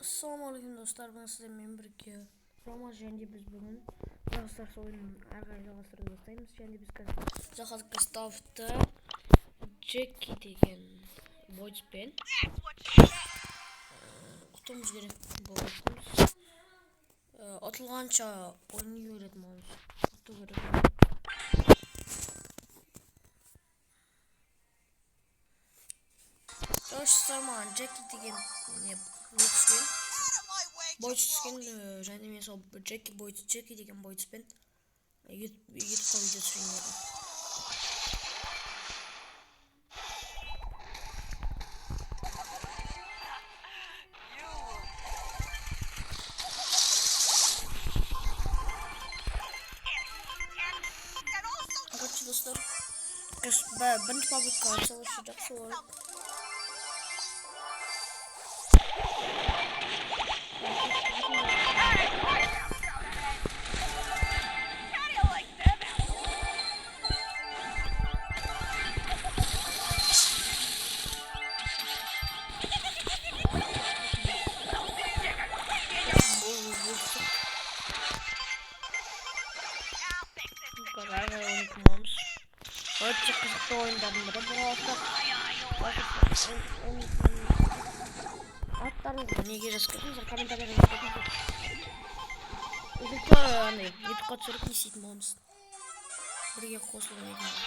Assalamualaikum dostlar, ben sizlerle birlikte Roma және biz bugün Brawl Stars oyunun әрі жалғастырып бастаймыз. Және біз заказға ставты Джеки деген бойспен ұтуымыз керек болатынбыз. Ұтылғанша ойнай беретінбіз. Ұту керек. Dostlar, mаған Джеки деген бой түскен және мен сол Джеки деген бойспен YouTube видео түсірген едім. Короче, достар, бірінші попытка салышы жақсы болады. Öyle kızıklı oyunlarında da buralarda atlarınızda niye gireceğiz kızınızda komentarlara yazın. Üzüntü yani YouTube'a çürük ne isteydim olmasın. Buraya koşulmayı bilmiyorum.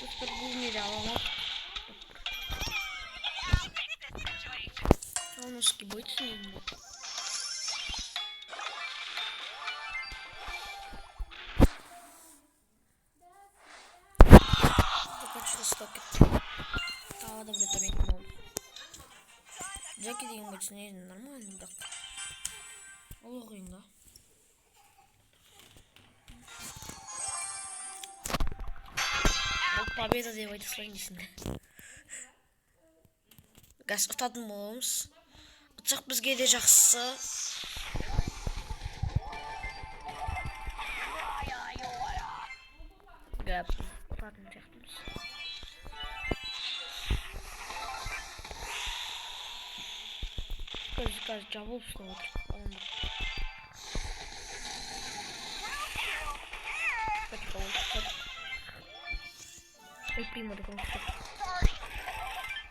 Üstü bulmayı alalım. Olmuş gibi içmeyeyim bu. Тағы да бір табетін болды. Джеки деген бойшысы не нормально бірақ. Ол қиын да. Ол победа деп айта салайын дейсің. Газ ұтатын боламыз. Ұтсақ бізге де жақсы. Газ ұтатын сияқтымыз. Қазір жабылып ұстап отыр адамдар. Өтпеймін ұры конструк.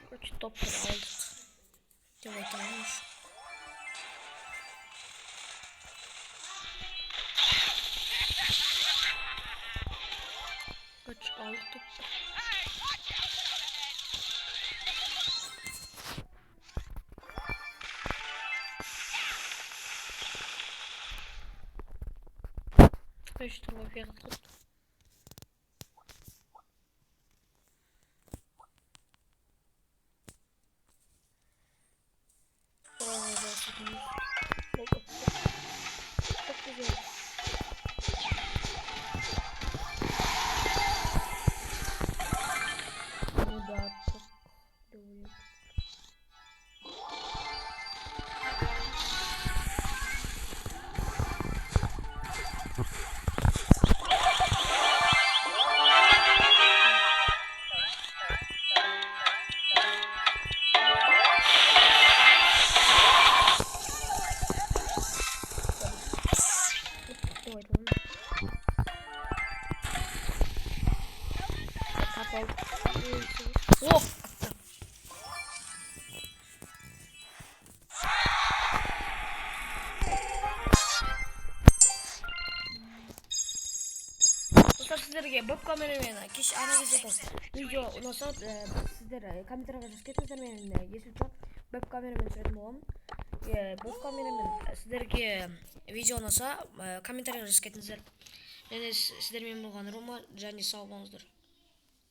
Короче, топ-тыр алдық деп айта аламыз. Короче, алдық топ-тыр. Üç turma fiyatı tuttu. Buralarda tutmuş. Çok güzel. Bunu da attık. Oh! Dostlar, sizlerге веб камерамен кеш анализ етеміз. Видео ұнаса сіздер комментарийға жазып кетіңіздер, мен если что веб камерамен түсіретін боламын. Веб камерамен сіздерге видео ұнаса комментарийға жазып кетіңіздер. Мен сіздермен болған Рома, және сау болыңыздар.